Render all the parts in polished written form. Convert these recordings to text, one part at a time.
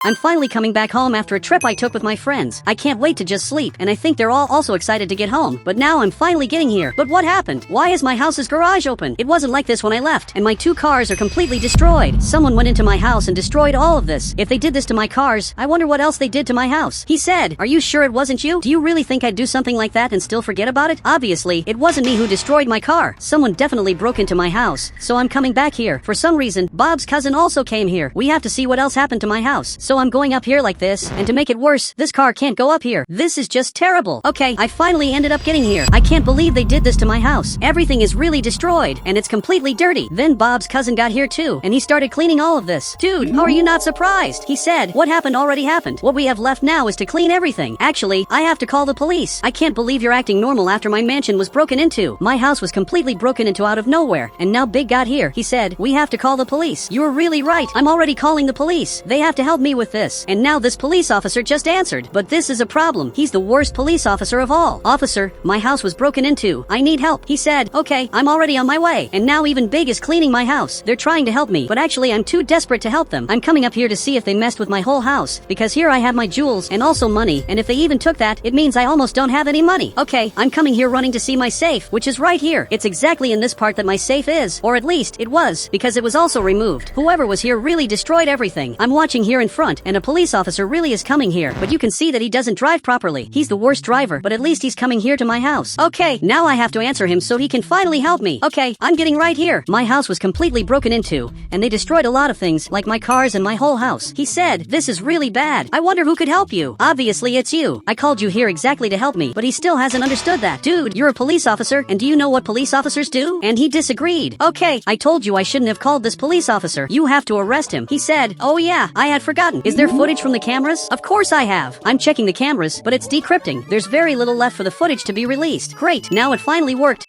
I'm finally coming back home after a trip I took with my friends. I can't wait to just sleep, and I think they're all also excited to get home. But now I'm finally getting here. But what happened? Why is my house's garage open? It wasn't like this when I left, and my 2 cars are completely destroyed. Someone went into my house and destroyed all of this. If they did this to my cars, I wonder what else they did to my house. He said, "Are you sure it wasn't you? Do you really think I'd do something like that and still forget about it?" Obviously, it wasn't me who destroyed my car. Someone definitely broke into my house, so I'm coming back here. For some reason, Bob's cousin also came here. We have to see what else happened to my house. So I'm going up here like this, and to make it worse, this car can't go up here. This is just terrible. Okay, I finally ended up getting here. I can't believe they did this to my house. Everything is really destroyed, and it's completely dirty. Then Bob's cousin got here too, and he started cleaning all of this. Dude, how are you not surprised? He said, what happened already happened. What we have left now is to clean everything. Actually, I have to call the police. I can't believe you're acting normal after my mansion was broken into. My house was completely broken into out of nowhere, and now Big got here. He said, we have to call the police. You were really right. I'm already calling the police. They have to help me with this. And now this police officer just answered. But this is a problem. He's the worst police officer of all. Officer, my house was broken into. I need help. He said, okay, I'm already on my way. And now even Big is cleaning my house. They're trying to help me, but actually I'm too desperate to help them. I'm coming up here to see if they messed with my whole house, because here I have my jewels and also money, and if they even took that, it means I almost don't have any money. Okay, I'm coming here running to see my safe, which is right here. It's exactly in this part that my safe is, or at least it was, because it was also removed. Whoever was here really destroyed everything. I'm watching here in front, and a police officer really is coming here, but you can see that he doesn't drive properly. He's the worst driver, but at least he's coming here to my house. Okay, now I have to answer him so he can finally help me. Okay, I'm getting right here. My house was completely broken into, and they destroyed a lot of things, like my cars and my whole house. He said, this is really bad. I wonder who could help you. Obviously it's you. I called you here exactly to help me, but he still hasn't understood that. Dude, you're a police officer, and do you know what police officers do? And he disagreed. Okay, I told you I shouldn't have called this police officer. You have to arrest him. He said, oh yeah, I had forgotten. Is there footage from the cameras? Of course I have. I'm checking the cameras, but it's decrypting. There's very little left for the footage to be released. Great, now it finally worked.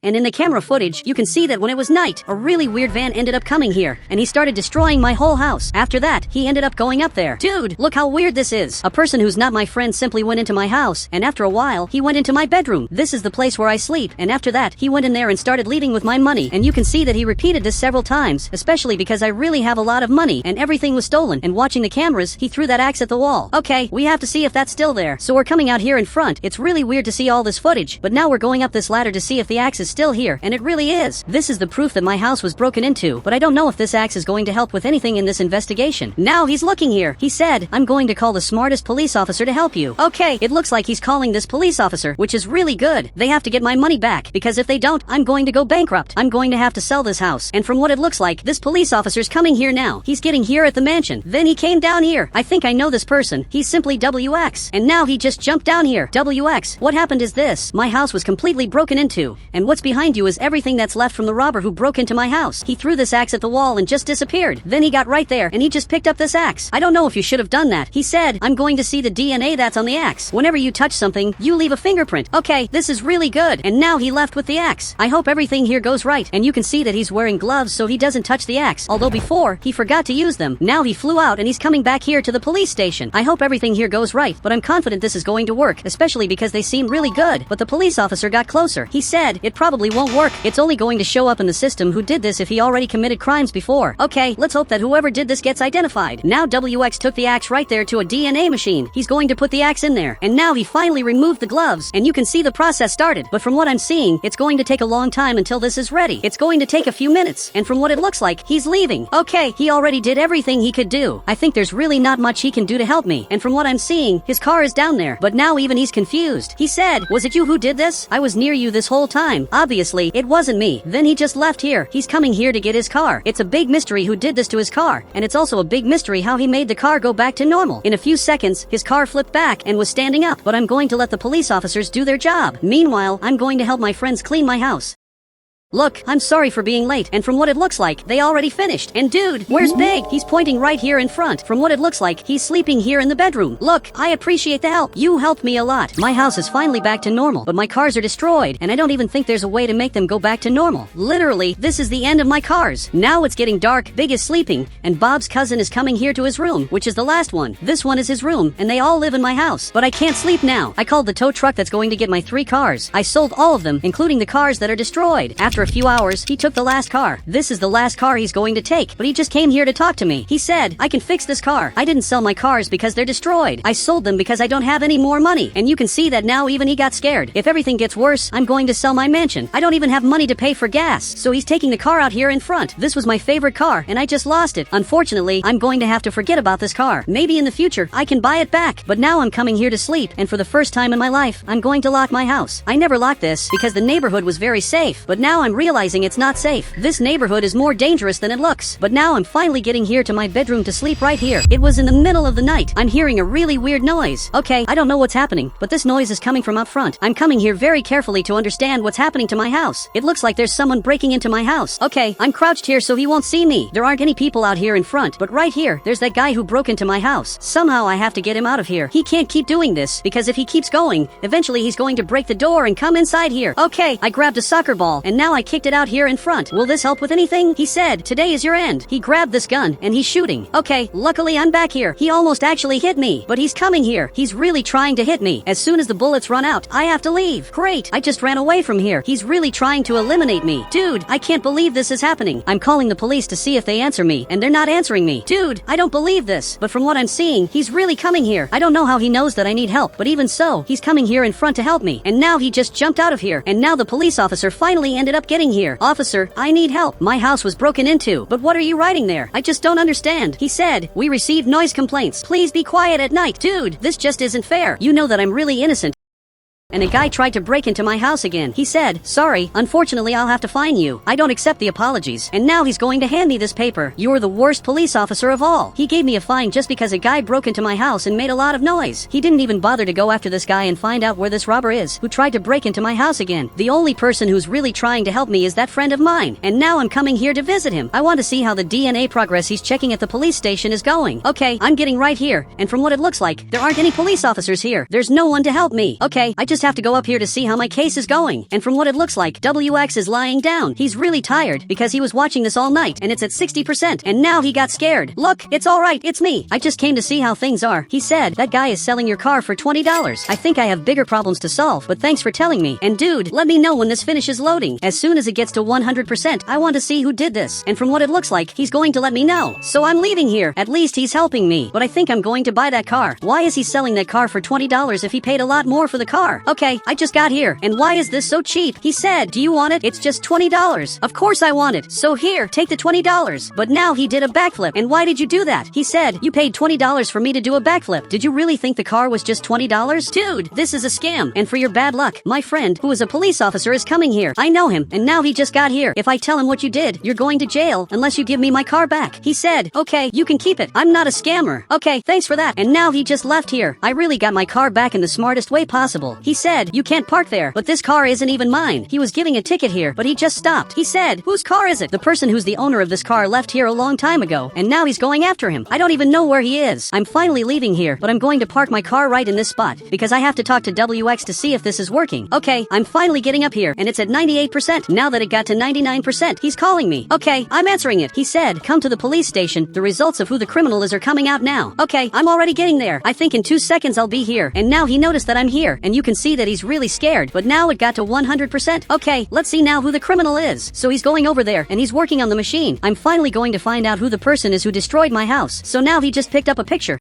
And in the camera footage, you can see that when it was night, a really weird van ended up coming here, and he started destroying my whole house. After that, he ended up going up there. Dude, look how weird this is. A person who's not my friend simply went into my house, and after a while, he went into my bedroom. This is the place where I sleep, and after that, he went in there and started leaving with my money, and you can see that he repeated this several times, especially because I really have a lot of money, and everything was stolen, and watching the cameras, he threw that axe at the wall. Okay, we have to see if that's still there. So we're coming out here in front. It's really weird to see all this footage, but now we're going up this ladder to see if the axe is still here, and it really is. This is the proof that my house was broken into, but I don't know if this axe is going to help with anything in this investigation. Now he's looking here. He said, I'm going to call the smartest police officer to help you. Okay, it looks like he's calling this police officer, which is really good. They have to get my money back, because if they don't, I'm going to go bankrupt. I'm going to have to sell this house. And from what it looks like, this police officer's coming here now. He's getting here at the mansion. Then he came down here. I think I know this person. He's simply WX. And now he just jumped down here. WX, what happened is this. My house was completely broken into, and what's behind you is everything that's left from the robber who broke into my house. He threw this axe at the wall and just disappeared. Then he got right there, and he just picked up this axe. I don't know if you should have done that. He said, I'm going to see the DNA that's on the axe. Whenever you touch something, you leave a fingerprint. Okay, this is really good. And now he left with the axe. I hope everything here goes right. And you can see that he's wearing gloves so he doesn't touch the axe. Although before, he forgot to use them. Now he flew out and he's coming back here to the police station. I hope everything here goes right, but I'm confident this is going to work, especially because they seem really good. But the police officer got closer. He said, it probably won't work. It's only going to show up in the system who did this if he already committed crimes before. Okay, let's hope that whoever did this gets identified. Now WX took the axe right there to a DNA machine. He's going to put the axe in there. And now he finally removed the gloves, and you can see the process started. But from what I'm seeing, it's going to take a long time until this is ready. It's going to take a few minutes, and from what it looks like, he's leaving. Okay, he already did everything he could do. I think there's really not much he can do to help me. And from what I'm seeing, his car is down there. But now even he's confused. He said, was it you who did this? I was near you this whole time. Obviously, it wasn't me. Then he just left here. He's coming here to get his car. It's a big mystery who did this to his car, and it's also a big mystery how he made the car go back to normal. In a few seconds, his car flipped back and was standing up, but I'm going to let the police officers do their job. Meanwhile, I'm going to help my friends clean my house. Look, I'm sorry for being late, and from what it looks like, they already finished. And dude, where's Big? He's pointing right here in front. From what it looks like, he's sleeping here in the bedroom. Look, I appreciate the help. You helped me a lot. My house is finally back to normal, but my cars are destroyed, and I don't even think there's a way to make them go back to normal. Literally, this is the end of my cars. Now it's getting dark, Big is sleeping, and Bob's cousin is coming here to his room, which is the last one. This one is his room, and they all live in my house. But I can't sleep now. I called the tow truck that's going to get my 3 cars. I sold all of them, including the cars that are destroyed. After after a few hours, he took the last car. This is the last car he's going to take, but he just came here to talk to me. He said, I can fix this car. I didn't sell my cars because they're destroyed. I sold them because I don't have any more money. And you can see that now even he got scared. If everything gets worse, I'm going to sell my mansion. I don't even have money to pay for gas. So he's taking the car out here in front. This was my favorite car, and I just lost it. Unfortunately, I'm going to have to forget about this car. Maybe in the future, I can buy it back. But now I'm coming here to sleep, and for the first time in my life, I'm going to lock my house. I never locked this because the neighborhood was very safe, but now I'm realizing it's not safe. This neighborhood is more dangerous than it looks. But now I'm finally getting here to my bedroom to sleep right here. It was in the middle of the night. I'm hearing a really weird noise. Okay, I don't know what's happening, but this noise is coming from up front. I'm coming here very carefully to understand what's happening to my house. It looks like there's someone breaking into my house. Okay, I'm crouched here so he won't see me. There aren't any people out here in front, but right here, there's that guy who broke into my house. Somehow I have to get him out of here. He can't keep doing this, because if he keeps going, eventually he's going to break the door and come inside here. Okay, I grabbed a soccer ball, and now I kicked it out here in front. Will this help with anything? He said, today is your end. He grabbed this gun, and he's shooting. Okay, luckily I'm back here. He almost actually hit me, but he's coming here. He's really trying to hit me. As soon as the bullets run out, I have to leave. Great, I just ran away from here. He's really trying to eliminate me. Dude, I can't believe this is happening. I'm calling the police to see if they answer me, and they're not answering me. Dude, I don't believe this, but from what I'm seeing, he's really coming here. I don't know how he knows that I need help, but even so, he's coming here in front to help me, and now he just jumped out of here, and now the police officer finally ended up getting here. Officer, I need help. My house was broken into, but what are you writing there? I just don't understand. He said, we received noise complaints. Please be quiet at night. Dude, this just isn't fair. You know that I'm really innocent. And a guy tried to break into my house again. He said, sorry, unfortunately I'll have to fine you. I don't accept the apologies. And now he's going to hand me this paper. You're the worst police officer of all. He gave me a fine just because a guy broke into my house and made a lot of noise. He didn't even bother to go after this guy and find out where this robber is, who tried to break into my house again. The only person who's really trying to help me is that friend of mine. And now I'm coming here to visit him. I want to see how the DNA progress he's checking at the police station is going. Okay, I'm getting right here. And from what it looks like, there aren't any police officers here. There's no one to help me. Okay, I just have to go up here to see how my case is going. And from what it looks like, WX is lying down. He's really tired because he was watching this all night and it's at 60%, and now he got scared. Look, it's alright, it's me. I just came to see how things are. He said, that guy is selling your car for $20. I think I have bigger problems to solve, but thanks for telling me. And dude, let me know when this finishes loading. As soon as it gets to 100%, I want to see who did this. And from what it looks like, he's going to let me know. So I'm leaving here. At least he's helping me. But I think I'm going to buy that car. Why is he selling that car for $20 if he paid a lot more for the car? Okay, I just got here. And why is this so cheap? He said, do you want it? It's just $20. Of course I want it. So here, take the $20. But now he did a backflip. And why did you do that? He said, you paid $20 for me to do a backflip. Did you really think the car was just $20? Dude, this is a scam. And for your bad luck, my friend, who is a police officer, is coming here. I know him, and now he just got here. If I tell him what you did, you're going to jail unless you give me my car back. He said, okay, you can keep it. I'm not a scammer. Okay, thanks for that. And now he just left here. I really got my car back in the smartest way possible. He said, you can't park there, but this car isn't even mine. He was giving a ticket here, but he just stopped. He said, whose car is it? The person who's the owner of this car left here a long time ago, and now he's going after him. I don't even know where he is. I'm finally leaving here, but I'm going to park my car right in this spot, because I have to talk to WX to see if this is working. Okay, I'm finally getting up here, and it's at 98%. Now that it got to 99%, he's calling me. Okay, I'm answering it. He said, come to the police station. The results of who the criminal is are coming out now. Okay, I'm already getting there. I think in 2 seconds I'll be here. And now he noticed that I'm here, and you can see that he's really scared, but now it got to 100%. Okay, let's see now who the criminal is. So he's going over there, and he's working on the machine. I'm finally going to find out who the person is who destroyed my house. So now he just picked up a picture.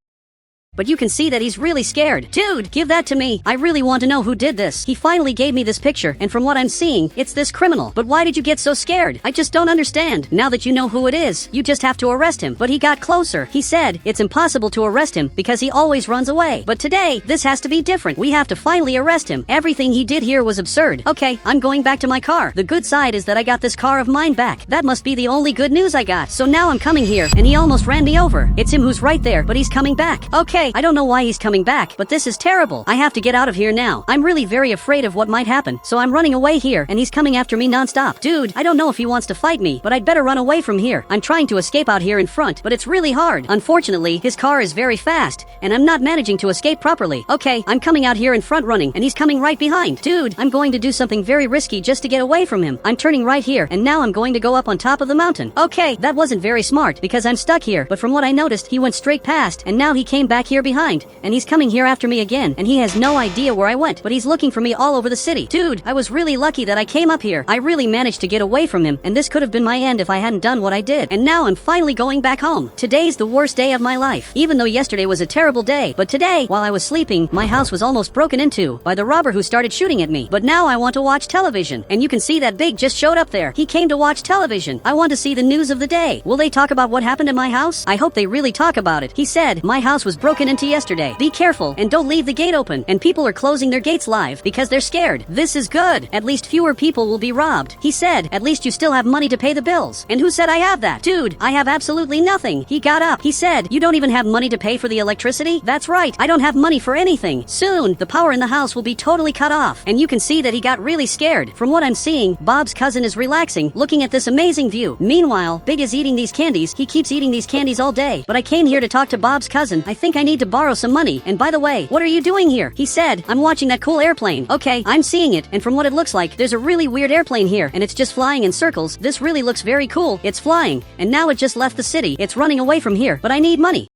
But you can see that he's really scared. Dude, give that to me. I really want to know who did this. He finally gave me this picture, and from what I'm seeing, it's this criminal. But why did you get so scared? I just don't understand. Now that you know who it is, you just have to arrest him. But he got closer. He said, it's impossible to arrest him because he always runs away. But today, this has to be different. We have to finally arrest him. Everything he did here was absurd. Okay, I'm going back to my car. The good side is that I got this car of mine back. That must be the only good news I got. So now I'm coming here, and he almost ran me over. It's him who's right there, but he's coming back. Okay, I don't know why he's coming back, but this is terrible. I have to get out of here now. I'm really very afraid of what might happen, so I'm running away here, and he's coming after me nonstop. Dude, I don't know if he wants to fight me, but I'd better run away from here. I'm trying to escape out here in front, but it's really hard. Unfortunately, his car is very fast, and I'm not managing to escape properly. Okay, I'm coming out here in front running, and he's coming right behind. Dude, I'm going to do something very risky just to get away from him. I'm turning right here, and now I'm going to go up on top of the mountain. Okay, that wasn't very smart, because I'm stuck here, but from what I noticed, he went straight past, and now he came back here here behind, and he's coming here after me again, and he has no idea where I went, but he's looking for me all over the city. Dude, I was really lucky that I came up here. I really managed to get away from him, and this could have been my end if I hadn't done what I did. And now I'm finally going back home. Today's the worst day of my life, even though yesterday was a terrible day. But today, while I was sleeping, my house was almost broken into by the robber who started shooting at me. But now I want to watch television, and you can see that Big just showed up there. He came to watch television. I want to see the news of the day. Will they talk about what happened in my house? I hope they really talk about it. He said, my house was broken into yesterday. Be careful and don't leave the gate open. And people are closing their gates live because they're scared. This is good. At least fewer people will be robbed. He said, at least you still have money to pay the bills. And who said I have that? Dude, I have absolutely nothing. He got up. He said, you don't even have money to pay for the electricity? That's right. I don't have money for anything. Soon, the power in the house will be totally cut off. And you can see that he got really scared. From what I'm seeing, Bob's cousin is relaxing, looking at this amazing view. Meanwhile, Big is eating these candies. He keeps eating these candies all day. But I came here to talk to Bob's cousin. I think I need to borrow some money. And by the way, what are you doing here? He said, I'm watching that cool airplane. Okay, I'm seeing it. And from what it looks like, there's a really weird airplane here. And it's just flying in circles. This really looks very cool. It's flying. And now it just left the city. It's running away from here. But I need money.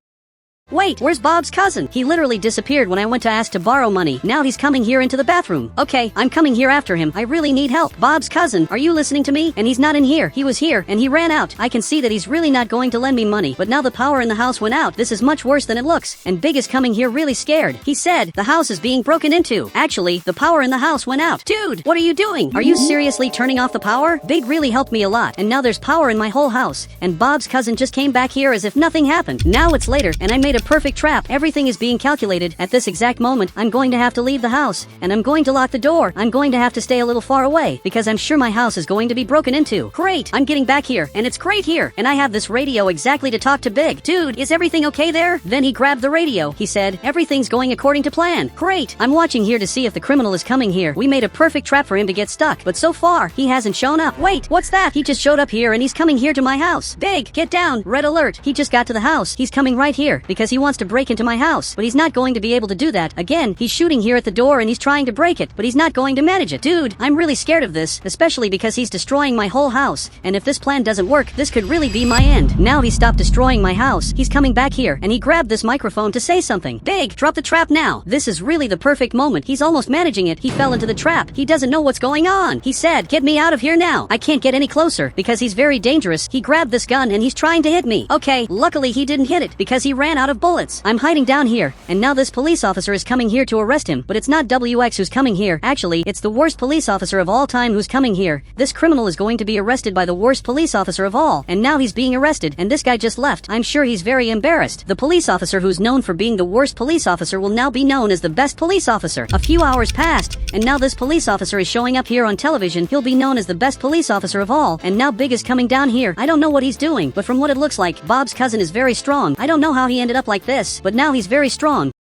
Wait, where's Bob's cousin? He literally disappeared when I went to ask to borrow money. Now he's coming here into the bathroom. Okay, I'm coming here after him. I really need help. Bob's cousin, are you listening to me? And he's not in here. He was here, and he ran out. I can see that he's really not going to lend me money. But now the power in the house went out. This is much worse than it looks. And Big is coming here really scared. He said, the house is being broken into. Actually, the power in the house went out. Dude, what are you doing? Are you seriously turning off the power? Big really helped me a lot. And now there's power in my whole house. And Bob's cousin just came back here as if nothing happened. Now it's later, and I made a perfect trap. Everything is being calculated. At this exact moment, I'm going to have to leave the house, and I'm going to lock the door. I'm going to have to stay a little far away, because I'm sure my house is going to be broken into. Great, I'm getting back here, and it's great here, and I have this radio exactly to talk to Big. Dude, is everything okay there? Then he grabbed the radio. He said, everything's going according to plan. Great, I'm watching here to see if the criminal is coming here. We made a perfect trap for him to get stuck, but so far, he hasn't shown up. Wait, what's that? He just showed up here, and he's coming here to my house. Big, get down. Red alert. He just got to the house. He's coming right here, because he wants to break into my house, but he's not going to be able to do that. Again, he's shooting here at the door and he's trying to break it, but he's not going to manage it. Dude, I'm really scared of this, especially because he's destroying my whole house, and if this plan doesn't work, this could really be my end. Now he stopped destroying my house. He's coming back here, and he grabbed this microphone to say something. Big, drop the trap now. This is really the perfect moment. He's almost managing it. He fell into the trap. He doesn't know what's going on. He said, get me out of here now. I can't get any closer, because he's very dangerous. He grabbed this gun and he's trying to hit me. Okay, luckily he didn't hit it, because he ran out of bullets. I'm hiding down here, and now this police officer is coming here to arrest him, but it's not WX who's coming here. Actually, it's the worst police officer of all time who's coming here. This criminal is going to be arrested by the worst police officer of all, and now he's being arrested, and this guy just left. I'm sure he's very embarrassed. The police officer who's known for being the worst police officer will now be known as the best police officer. A few hours passed, and now this police officer is showing up here on television. He'll be known as the best police officer of all, and now Big is coming down here. I don't know what he's doing, but from what it looks like, Bob's cousin is very strong. I don't know how he ended up like this, but now he's very strong.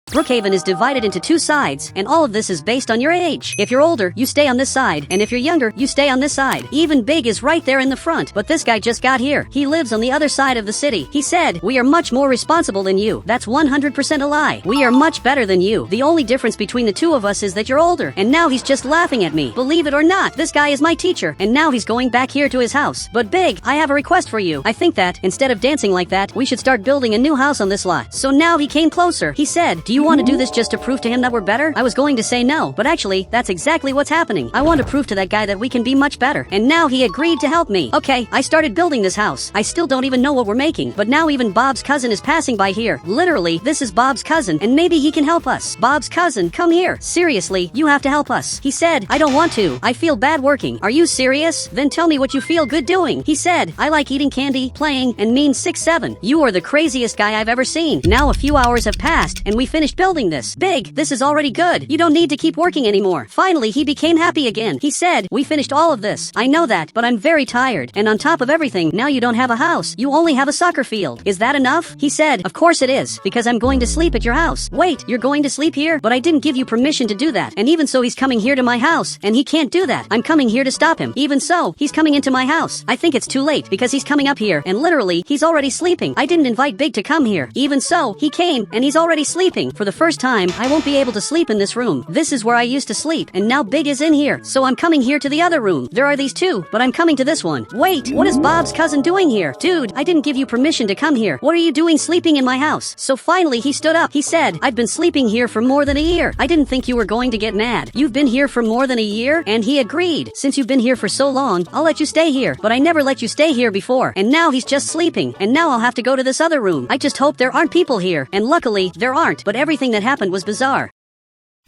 Brookhaven is divided into two sides, and all of this is based on your age. If you're older, you stay on this side, and if you're younger, you stay on this side. Even Big is right there in the front, but this guy just got here. He lives on the other side of the city. He said, we are much more responsible than you. That's 100% a lie. We are much better than you. The only difference between the two of us is that you're older, and now he's just laughing at me. Believe it or not, this guy is my teacher, and now he's going back here to his house. But Big, I have a request for you. I think that, instead of dancing like that, we should start building a new house on this lot. So now he came closer. He said, do you want to do this just to prove to him that we're better? I was going to say no, but actually, that's exactly what's happening. I want to prove to that guy that we can be much better, and now he agreed to help me. Okay, I started building this house. I still don't even know what we're making, but now even Bob's cousin is passing by here. Literally, this is Bob's cousin, and maybe he can help us. Bob's cousin, come here. Seriously, you have to help us. He said, I don't want to. I feel bad working. Are you serious? Then tell me what you feel good doing. He said, I like eating candy, playing, and mean 6'7". You are the craziest guy I've ever seen. Now a few hours have passed, and we finished building this. Big, this is already good. You don't need to keep working anymore. Finally, he became happy again. He said, we finished all of this. I know that, but I'm very tired. And on top of everything, now you don't have a house. You only have a soccer field. Is that enough? He said, of course it is, because I'm going to sleep at your house. Wait, you're going to sleep here? But I didn't give you permission to do that. And even so, he's coming here to my house, and he can't do that. I'm coming here to stop him. Even so, he's coming into my house. I think it's too late, because he's coming up here, and literally, he's already sleeping. I didn't invite Big to come here. Even so, he came, and he's already sleeping. For the first time, I won't be able to sleep in this room. This is where I used to sleep, and now Big is in here. So I'm coming here to the other room. There are these two, but I'm coming to this one. Wait, what is Bob's cousin doing here? Dude, I didn't give you permission to come here. What are you doing sleeping in my house? So finally he stood up. He said, I've been sleeping here for more than a year. I didn't think you were going to get mad. You've been here for more than a year? And he agreed. Since you've been here for so long, I'll let you stay here. But I never let you stay here before. And now he's just sleeping. And now I'll have to go to this other room. I just hope there aren't people here. And luckily, there aren't. But everything that happened was bizarre.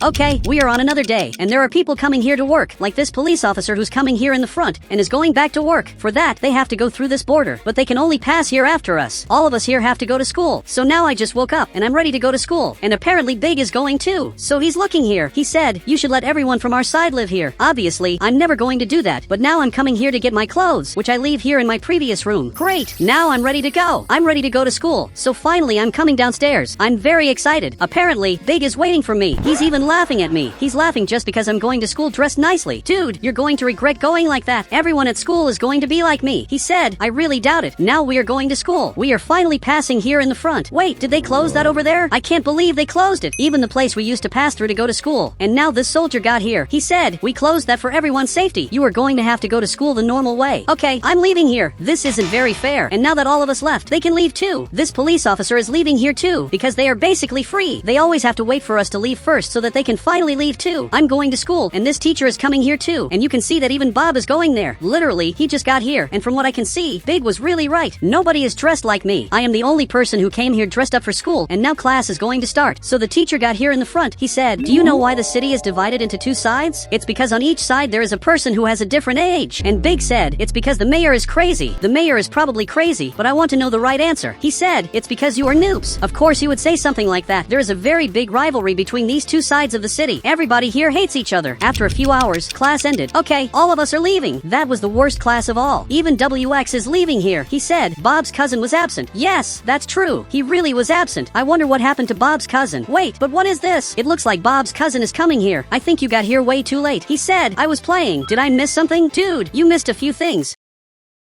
Okay, we are on another day, and there are people coming here to work, like this police officer who's coming here in the front, and is going back to work. For that, they have to go through this border, but they can only pass here after us. All of us here have to go to school, so now I just woke up, and I'm ready to go to school, and apparently Big is going too, so he's looking here. He said, you should let everyone from our side live here. Obviously, I'm never going to do that, but now I'm coming here to get my clothes, which I leave here in my previous room. Great, now I'm ready to go. I'm ready to go to school, so finally I'm coming downstairs. I'm very excited. Apparently, Big is waiting for me. He's even laughing at me. He's laughing just because I'm going to school dressed nicely. Dude, you're going to regret going like that. Everyone at school is going to be like me. He said, I really doubt it. Now we are going to school. We are finally passing here in the front. Wait, did they close that over there? I can't believe they closed it. Even the place we used to pass through to go to school. And now this soldier got here. He said, we closed that for everyone's safety. You are going to have to go to school the normal way. Okay, I'm leaving here. This isn't very fair. And now that all of us left, they can leave too. This police officer is leaving here too, because they are basically free. They always have to wait for us to leave first so that they can finally leave too. I'm going to school, and this teacher is coming here too, and you can see that even Bob is going there. Literally, he just got here, and from what I can see, Big was really right. Nobody is dressed like me. I am the only person who came here dressed up for school, and now class is going to start. So the teacher got here in the front. He said, do you know why the city is divided into two sides? It's because on each side there is a person who has a different age. And Big said, it's because the mayor is crazy. The mayor is probably crazy, but I want to know the right answer. He said, it's because you are noobs. Of course you would say something like that. There is a very big rivalry between these two sides of the city. Everybody here hates each other. After a few hours, class ended. Okay, all of us are leaving. That was the worst class of all. Even WX is leaving here. He said, Bob's cousin was absent. Yes, that's true. He really was absent. I wonder what happened to Bob's cousin. Wait, but what is this? It looks like Bob's cousin is coming here. I think you got here way too late. He said, I was playing. Did I miss something? Dude, you missed a few things.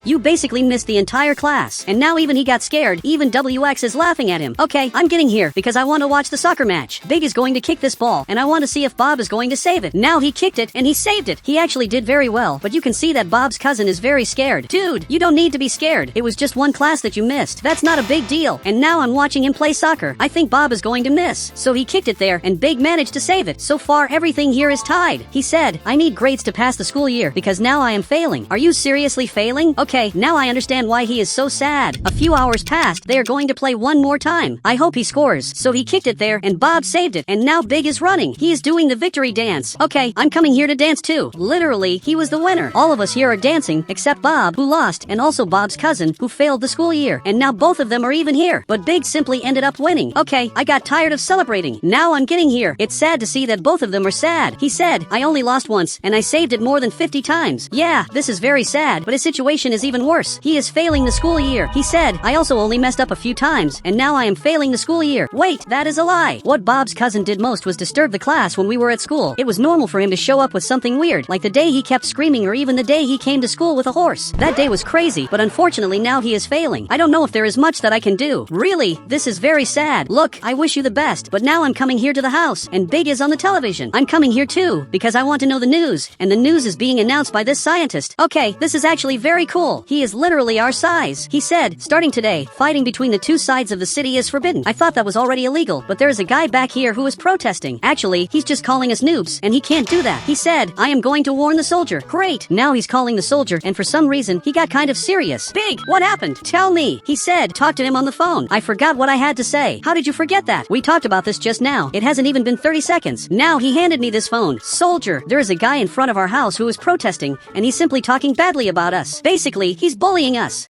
You basically missed the entire class. And now even he got scared. Even WX is laughing at him. Okay, I'm getting here because I want to watch the soccer match. Big is going to kick this ball, and I want to see if Bob is going to save it. Now he kicked it, and he saved it. He actually did very well, but you can see that Bob's cousin is very scared. Dude, you don't need to be scared. It was just one class that you missed. That's not a big deal. And now I'm watching him play soccer. I think Bob is going to miss. So he kicked it there, and Big managed to save it. So far, everything here is tied. He said, I need grades to pass the school year because now I am failing. Are you seriously failing? Okay, now I understand why he is so sad. A few hours passed. They are going to play one more time. I hope he scores. So he kicked it there, and Bob saved it. And now Big is running. He is doing the victory dance. Okay, I'm coming here to dance too. Literally, he was the winner. All of us here are dancing, except Bob, who lost, and also Bob's cousin, who failed the school year. And now both of them are even here. But Big simply ended up winning. Okay, I got tired of celebrating. Now I'm getting here. It's sad to see that both of them are sad. He said, I only lost once, and I saved it more than 50 times. Yeah, this is very sad, but his situation is even worse. He is failing the school year. He said, I also only messed up a few times, and now I am failing the school year. Wait, that is a lie. What Bob's cousin did most was disturb the class when we were at school. It was normal for him to show up with something weird, like the day he kept screaming or even the day he came to school with a horse. That day was crazy, but unfortunately now he is failing. I don't know if there is much that I can do. Really, this is very sad. Look, I wish you the best, but now I'm coming here to the house, and Big is on the television. I'm coming here too, because I want to know the news, and the news is being announced by this scientist. Okay, this is actually very cool. He is literally our size. He said, starting today, fighting between the two sides of the city is forbidden. I thought that was already illegal, but there is a guy back here who is protesting. Actually, he's just calling us noobs, and he can't do that. He said, I am going to warn the soldier. Great. Now he's calling the soldier, and for some reason, he got kind of serious. Big, what happened? Tell me. He said, talk to him on the phone. I forgot what I had to say. How did you forget that? We talked about this just now. It hasn't even been 30 seconds. Now he handed me this phone. Soldier, there is a guy in front of our house who is protesting, and he's simply talking badly about us. Basically, he's bullying us.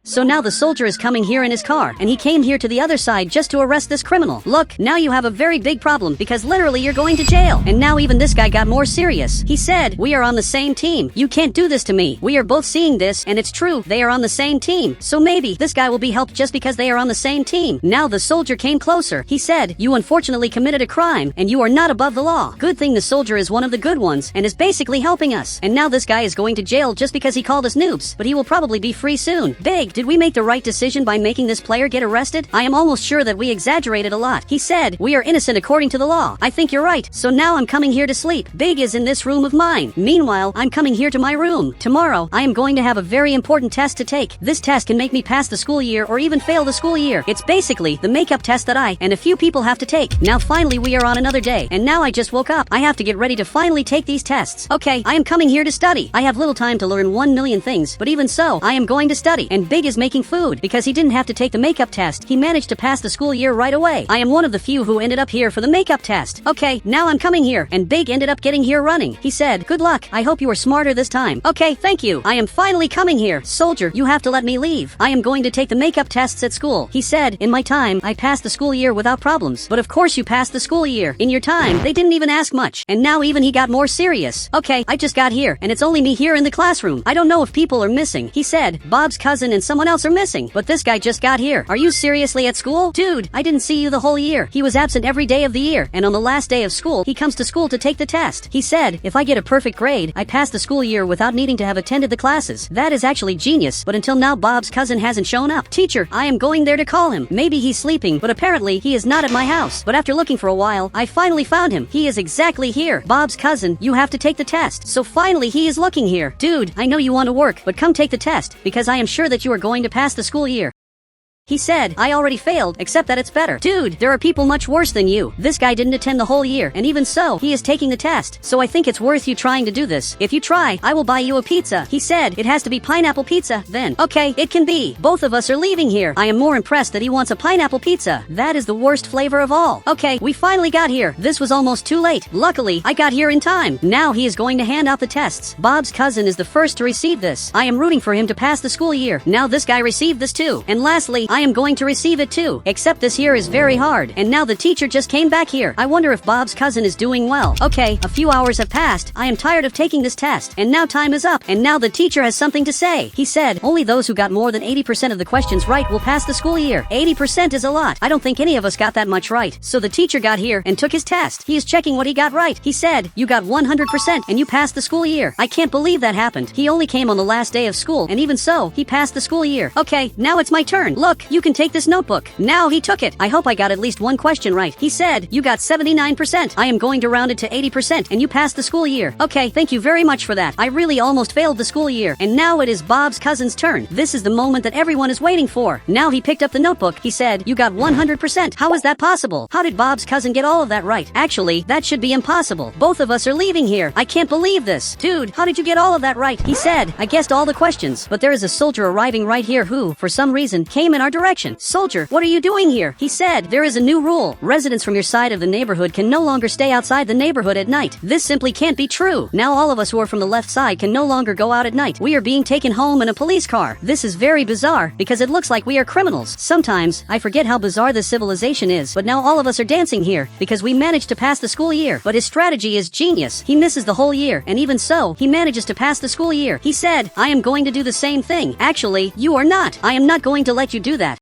So now the soldier is coming here in his car, and he came here to the other side just to arrest this criminal. Look, now you have a very big problem, because literally you're going to jail. And now even this guy got more serious. He said, we are on the same team. You can't do this to me. We are both seeing this, and it's true, they are on the same team. So maybe this guy will be helped just because they are on the same team. Now the soldier came closer. He said, you unfortunately committed a crime, and you are not above the law. Good thing the soldier is one of the good ones, and is basically helping us. And now this guy is going to jail just because he called us noobs, but he will probably be free soon. Big, Did we make the right decision by making this player get arrested? I am almost sure that we exaggerated a lot. He said, we are innocent according to the law. I think you're right. So now I'm coming here to sleep. Big is in this room of mine. Meanwhile, I'm coming here to my room. Tomorrow, I am going to have a very important test to take. This test can make me pass the school year or even fail the school year. It's basically the makeup test that I and a few people have to take. Now finally we are on another day, and now I just woke up. I have to get ready to finally take these tests. Okay, I am coming here to study. I have little time to learn 1 million things, but even so, I am going to study. And Big is making food because he didn't have to take the makeup test. He managed to pass the school year right away. I am one of the few who ended up here for the makeup test. Okay, now I'm coming here, and Big ended up getting here running. He said, good luck. I hope you are smarter this time. Okay, thank you. I am finally coming here. Soldier, you have to let me leave. I am going to take the makeup tests at school. He said, in my time, I passed the school year without problems. But of course you passed the school year. In your time, they didn't even ask much. And now even he got more serious. Okay, I just got here, and it's only me here in the classroom. I don't know if people are missing. He said, Bob's cousin and someone else are missing. But this guy just got here. Are you seriously at school? Dude, I didn't see you the whole year. He was absent every day of the year, and on the last day of school, he comes to school to take the test. He said, if I get a perfect grade, I pass the school year without needing to have attended the classes. That is actually genius, but until now Bob's cousin hasn't shown up. Teacher, I am going there to call him. Maybe he's sleeping, but apparently he is not at my house. But after looking for a while, I finally found him. He is exactly here. Bob's cousin, you have to take the test. So finally he is looking here. Dude, I know you want to work, but come take the test, because I am sure that you are going to pass the school year. He said, I already failed, except that it's better. Dude, there are people much worse than you. This guy didn't attend the whole year, and even so, he is taking the test. So I think it's worth you trying to do this. If you try, I will buy you a pizza. He said, it has to be pineapple pizza, then. Okay, it can be. Both of us are leaving here. I am more impressed that he wants a pineapple pizza. That is the worst flavor of all. Okay, we finally got here. This was almost too late. Luckily, I got here in time. Now he is going to hand out the tests. Bob's cousin is the first to receive this. I am rooting for him to pass the school year. Now this guy received this too. And lastly, I am going to receive it too. Except this year is very hard. And now the teacher just came back here. I wonder if Bob's cousin is doing well. Okay, a few hours have passed. I am tired of taking this test. And now time is up. And now the teacher has something to say. He said, only those who got more than 80% of the questions right will pass the school year. 80% is a lot. I don't think any of us got that much right. So the teacher got here and took his test. He is checking what he got right. He said, you got 100% and you passed the school year. I can't believe that happened. He only came on the last day of school, and even so, he passed the school year. Okay, now it's my turn. Look, you can take this notebook. Now he took it. I hope I got at least one question right. He said, you got 79%. I am going to round it to 80% and you passed the school year. Okay, thank you very much for that. I really almost failed the school year. And now it is Bob's cousin's turn. This is the moment that everyone is waiting for. Now he picked up the notebook. He said, you got 100%. How is that possible? How did Bob's cousin get all of that right? Actually, that should be impossible. Both of us are leaving here. I can't believe this. Dude, how did you get all of that right? He said, I guessed all the questions, but there is a soldier arriving right here who, for some reason, came in our direction. Soldier, what are you doing here? He said, there is a new rule. Residents from your side of the neighborhood can no longer stay outside the neighborhood at night. This simply can't be true. Now all of us who are from the left side can no longer go out at night. We are being taken home in a police car. This is very bizarre because it looks like we are criminals. Sometimes, I forget how bizarre this civilization is, but now all of us are dancing here because we managed to pass the school year. But his strategy is genius. He misses the whole year, and even so, he manages to pass the school year. He said, I am going to do the same thing. Actually, you are not. I am not going to let you do that.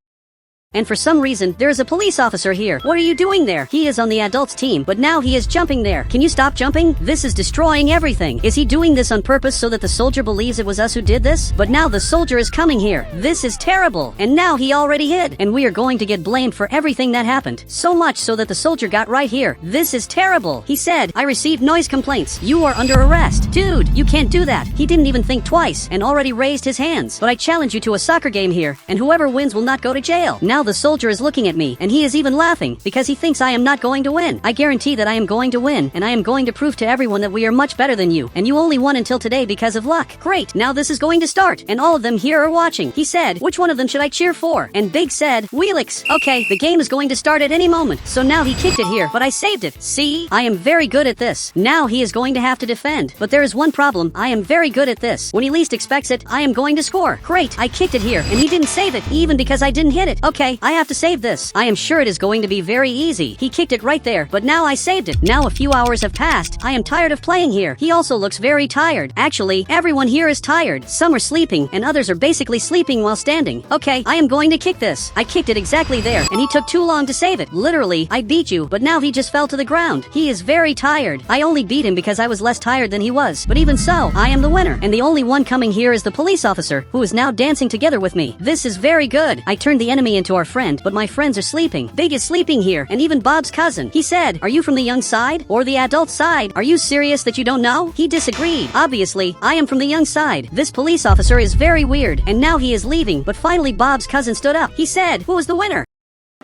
And for some reason, there is a police officer here. What are you doing there? He is on the adults team, but now he is jumping there. Can you stop jumping? This is destroying everything. Is he doing this on purpose so that the soldier believes it was us who did this? But now the soldier is coming here. This is terrible. And now he already hid. And we are going to get blamed for everything that happened. So much so that the soldier got right here. This is terrible. He said, I received noise complaints. You are under arrest. Dude, you can't do that. He didn't even think twice and already raised his hands. But I challenge you to a soccer game here, and whoever wins will not go to jail. Now the soldier is looking at me, and he is even laughing because he thinks I am not going to win. I guarantee that I am going to win, and I am going to prove to everyone that we are much better than you, and you only won until today because of luck. Great, now this is going to start, and all of them here are watching. He said, which one of them should I cheer for? And Big said, Wheelix. Okay, the game is going to start at any moment. So now he kicked it here, but I saved it. See? I am very good at this. Now he is going to have to defend. But there is one problem. I am very good at this. When he least expects it, I am going to score. Great, I kicked it here, and he didn't save it, even because I didn't hit it. Okay, Okay, I have to save this. I am sure it is going to be very easy. He kicked it right there, but now I saved it. Now a few hours have passed. I am tired of playing here. He also looks very tired. Actually, everyone here is tired. Some are sleeping, and others are basically sleeping while standing. Okay, I am going to kick this. I kicked it exactly there, and he took too long to save it. Literally, I beat you, but now he just fell to the ground. He is very tired. I only beat him because I was less tired than he was. But even so, I am the winner. And the only one coming here is the police officer, who is now dancing together with me. This is very good. I turned the enemy into our friend, but my friends are sleeping. Big is sleeping here, and even Bob's cousin. He said, "Are you from the young side? Or the adult side? Are you serious that you don't know?" He disagreed. Obviously, I am from the young side. This police officer is very weird, and now he is leaving, but finally Bob's cousin stood up. He said, "Who was the winner?"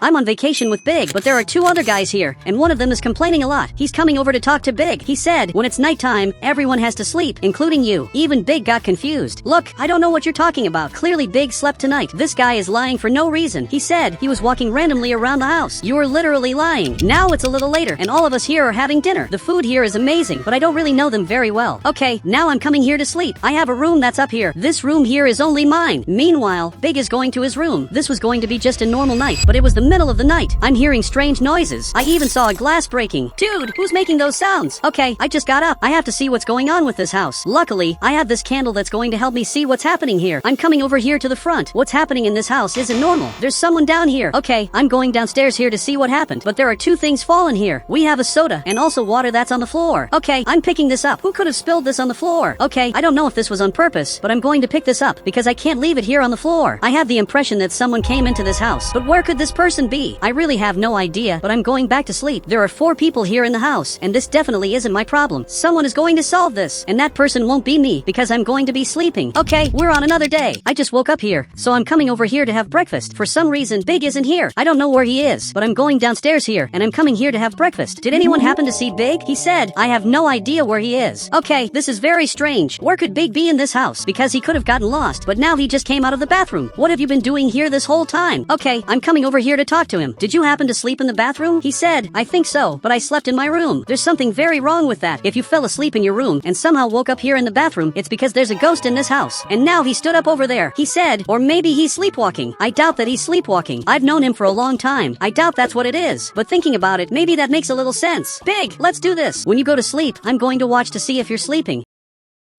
"I'm on vacation with Big, but there are two other guys here, and one of them is complaining a lot. He's coming over to talk to Big. He said, when it's nighttime, everyone has to sleep, including you." Even Big got confused. "Look, I don't know what you're talking about. Clearly Big slept tonight. This guy is lying for no reason. He said he was walking randomly around the house. You are literally lying. Now it's a little later, and all of us here are having dinner. The food here is amazing, but I don't really know them very well. Okay, now I'm coming here to sleep. I have a room that's up here. This room here is only mine." Meanwhile, Big is going to his room. This was going to be just a normal night, but it was the middle of the night. I'm hearing strange noises. I even saw a glass breaking. Dude, who's making those sounds? Okay, I just got up. I have to see what's going on with this house. Luckily, I have this candle that's going to help me see what's happening here. I'm coming over here to the front. What's happening in this house isn't normal. There's someone down here. Okay, I'm going downstairs here to see what happened, but there are two things fallen here. We have a soda and also water that's on the floor. Okay, I'm picking this up. Who could have spilled this on the floor? Okay, I don't know if this was on purpose, but I'm going to pick this up because I can't leave it here on the floor. I have the impression that someone came into this house, but where could this person be? I really have no idea, but I'm going back to sleep. There are 4 people here in the house, and this definitely isn't my problem. Someone is going to solve this, and that person won't be me because I'm going to be sleeping. Okay, we're on another day. I just woke up here, so I'm coming over here to have breakfast. For some reason, Big isn't here. I don't know where he is, but I'm going downstairs here, and I'm coming here to have breakfast. Did anyone happen to see Big? He said, "I have no idea where he is." Okay, this is very strange. Where could Big be in this house? Because he could have gotten lost, but now he just came out of the bathroom. What have you been doing here this whole time? Okay, I'm coming over here to talk to him. Did you happen to sleep in the bathroom? He said, "I think so, but I slept in my room." There's something very wrong with that. If you fell asleep in your room and somehow woke up here in the bathroom, it's because there's a ghost in this house. And now he stood up over there. He said, or maybe he's sleepwalking. I doubt that he's sleepwalking. I've known him for a long time. I doubt that's what it is. But thinking about it, maybe that makes a little sense. Big, let's do this. When you go to sleep, I'm going to watch to see if you're sleeping.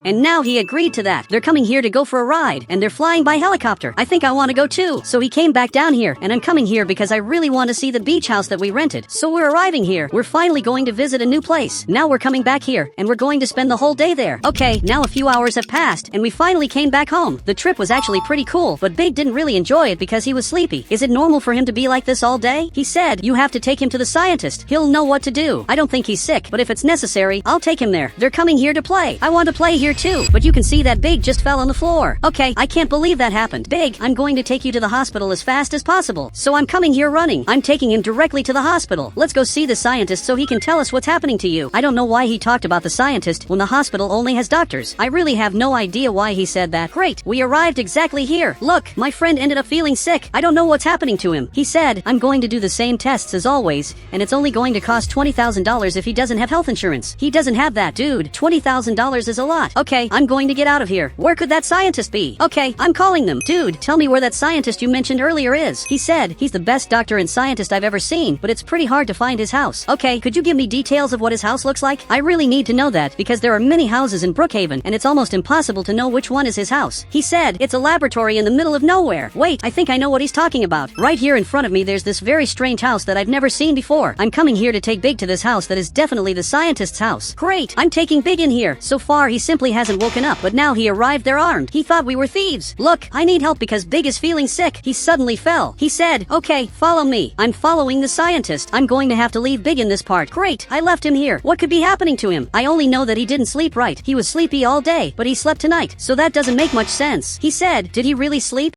And now he agreed to that. They're coming here to go for a ride, and they're flying by helicopter. I think I want to go too. So he came back down here, and I'm coming here because I really want to see the beach house that we rented. So we're arriving here. We're finally going to visit a new place. Now we're coming back here, and we're going to spend the whole day there. Okay, now a few hours have passed, and we finally came back home. The trip was actually pretty cool, but Big didn't really enjoy it because he was sleepy. Is it normal for him to be like this all day? He said, "You have to take him to the scientist. He'll know what to do." I don't think he's sick, but if it's necessary, I'll take him there. They're coming here to play. I want to play here too, but you can see that Big just fell on the floor. Okay, I can't believe that happened. Big, I'm going to take you to the hospital as fast as possible. So I'm coming here running. I'm taking him directly to the hospital. Let's go see the scientist so he can tell us what's happening to you. I don't know why he talked about the scientist when the hospital only has doctors. I really have no idea why he said that. Great, we arrived exactly here. Look, my friend ended up feeling sick. I don't know what's happening to him. He said, "I'm going to do the same tests as always, and it's only going to cost $20,000 if he doesn't have health insurance." He doesn't have that, dude. $20,000 is a lot. Okay, I'm going to get out of here. Where could that scientist be? Okay, I'm calling them. Dude, tell me where that scientist you mentioned earlier is. He said he's the best doctor and scientist I've ever seen, but it's pretty hard to find his house. Okay, could you give me details of what his house looks like? I really need to know that because there are many houses in Brookhaven and it's almost impossible to know which one is his house. He said it's a laboratory in the middle of nowhere. Wait, I think I know what he's talking about. Right here in front of me there's this very strange house that I've never seen before. I'm coming here to take Big to this house that is definitely the scientist's house. Great, I'm taking Big in here. So far he simply hasn't woken up, but now he arrived there armed. He thought we were thieves. Look, I need help because Big is feeling sick. He suddenly fell. He said, "Okay, follow me." I'm following the scientist. I'm going to have to leave Big in this part. Great, I left him here. What could be happening to him? I only know that he didn't sleep right. He was sleepy all day, but he slept tonight, so that doesn't make much sense. He said, did he really sleep?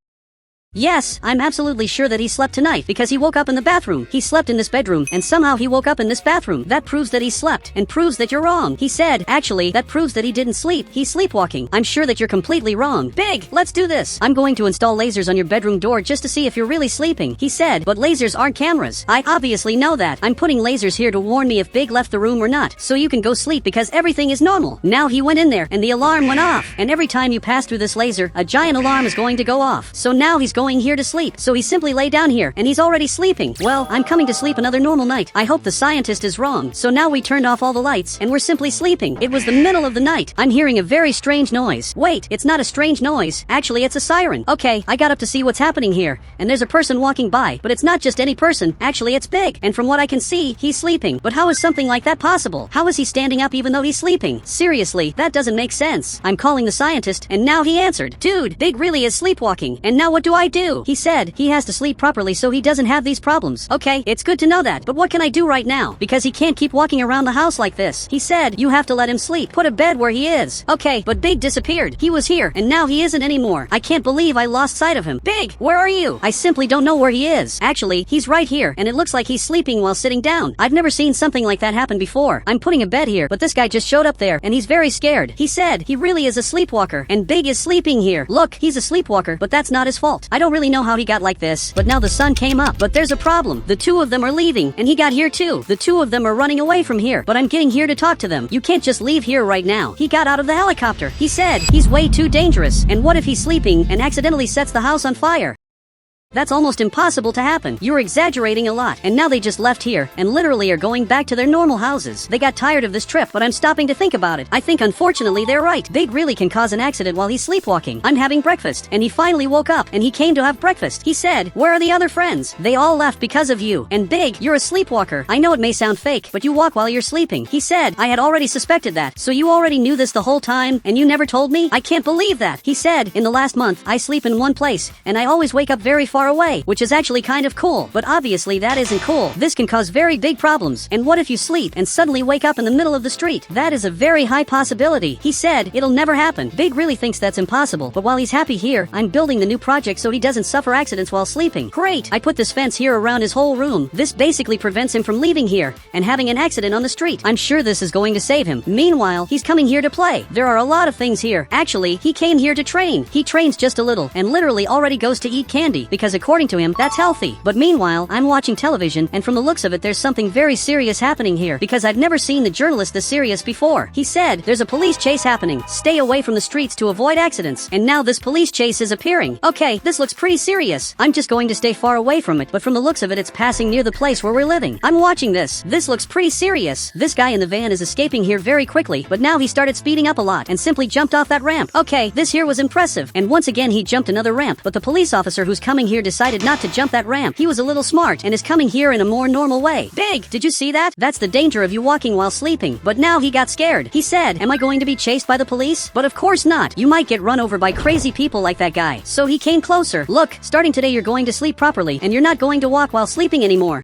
Yes, I'm absolutely sure that he slept tonight because he woke up in the bathroom. He slept in this bedroom and somehow he woke up in this bathroom. That proves that he slept and proves that you're wrong. He said, actually, that proves that he didn't sleep. He's sleepwalking. I'm sure that you're completely wrong. Big, let's do this. I'm going to install lasers on your bedroom door just to see if you're really sleeping. He said, but lasers aren't cameras. I obviously know that. I'm putting lasers here to warn me if Big left the room or not, so you can go sleep because everything is normal. Now he went in there and the alarm went off. And every time you pass through this laser, a giant alarm is going to go off. So now he's going going here to sleep. So he simply lay down here, and he's already sleeping. Well, I'm coming to sleep another normal night. I hope the scientist is wrong. So now we turned off all the lights, and we're simply sleeping. It was the middle of the night. I'm hearing a very strange noise. Wait, it's not a strange noise. Actually, it's a siren. Okay, I got up to see what's happening here, and there's a person walking by, but it's not just any person. Actually, it's Big, and from what I can see, he's sleeping. But how is something like that possible? How is he standing up even though he's sleeping? Seriously, that doesn't make sense. I'm calling the scientist, and now he answered. Dude, Big really is sleepwalking, and now what do I do? He said he has to sleep properly so he doesn't have these problems. Okay, it's good to know that, but what can I do right now? Because he can't keep walking around the house like this. He said you have to let him sleep. Put a bed where he is. Okay, but Big disappeared. He was here, and now he isn't anymore. I can't believe I lost sight of him. Big, where are you? I simply don't know where he is. Actually, he's right here, and it looks like he's sleeping while sitting down. I've never seen something like that happen before. I'm putting a bed here, but this guy just showed up there, and he's very scared. He said he really is a sleepwalker, and Big is sleeping here. Look, he's a sleepwalker, but that's not his fault. I don't really know how he got like this, but now the sun came up. But there's a problem. The two of them are leaving, and he got here too. The two of them are running away from here, but I'm getting here to talk to them. You can't just leave here right now. He got out of the helicopter. He said he's way too dangerous, and what if he's sleeping and accidentally sets the house on fire? That's almost impossible to happen. You're exaggerating a lot. And now they just left here and literally are going back to their normal houses. They got tired of this trip, but I'm stopping to think about it. I think unfortunately they're right. Big really can cause an accident while he's sleepwalking. I'm having breakfast, and he finally woke up, and he came to have breakfast. He said, where are the other friends? They all left because of you. And Big, you're a sleepwalker. I know it may sound fake, but you walk while you're sleeping. He said, I had already suspected that. So you already knew this the whole time, and you never told me? I can't believe that. He said, in the last month, I sleep in one place, and I always wake up very far away, which is actually kind of cool, but obviously that isn't cool. This can cause very big problems. And what if you sleep and suddenly wake up in the middle of the street? That is a very high possibility. He said it'll never happen. Big really thinks that's impossible, but while he's happy here, I'm building the new project so he doesn't suffer accidents while sleeping. Great! I put this fence here around his whole room. This basically prevents him from leaving here and having an accident on the street. I'm sure this is going to save him. Meanwhile, he's coming here to play. There are a lot of things here. Actually, he came here to train. He trains just a little and literally already goes to eat candy because according to him, that's healthy. But meanwhile, I'm watching television, and from the looks of it, there's something very serious happening here because I've never seen the journalist this serious before. He said, there's a police chase happening. Stay away from the streets to avoid accidents. And now this police chase is appearing. Okay, this looks pretty serious. I'm just going to stay far away from it, but from the looks of it, it's passing near the place where we're living. I'm watching this. This looks pretty serious. This guy in the van is escaping here very quickly, but now he started speeding up a lot and simply jumped off that ramp. Okay, this here was impressive. And once again, he jumped another ramp, but the police officer who's coming here decided not to jump that ramp. He was a little smart and is coming here in a more normal way. Big, did you see that? That's the danger of you walking while sleeping. But now he got scared. He said, am I going to be chased by the police? But of course not. You might get run over by crazy people like that guy. So he came closer. Look, starting today you're going to sleep properly and you're not going to walk while sleeping anymore.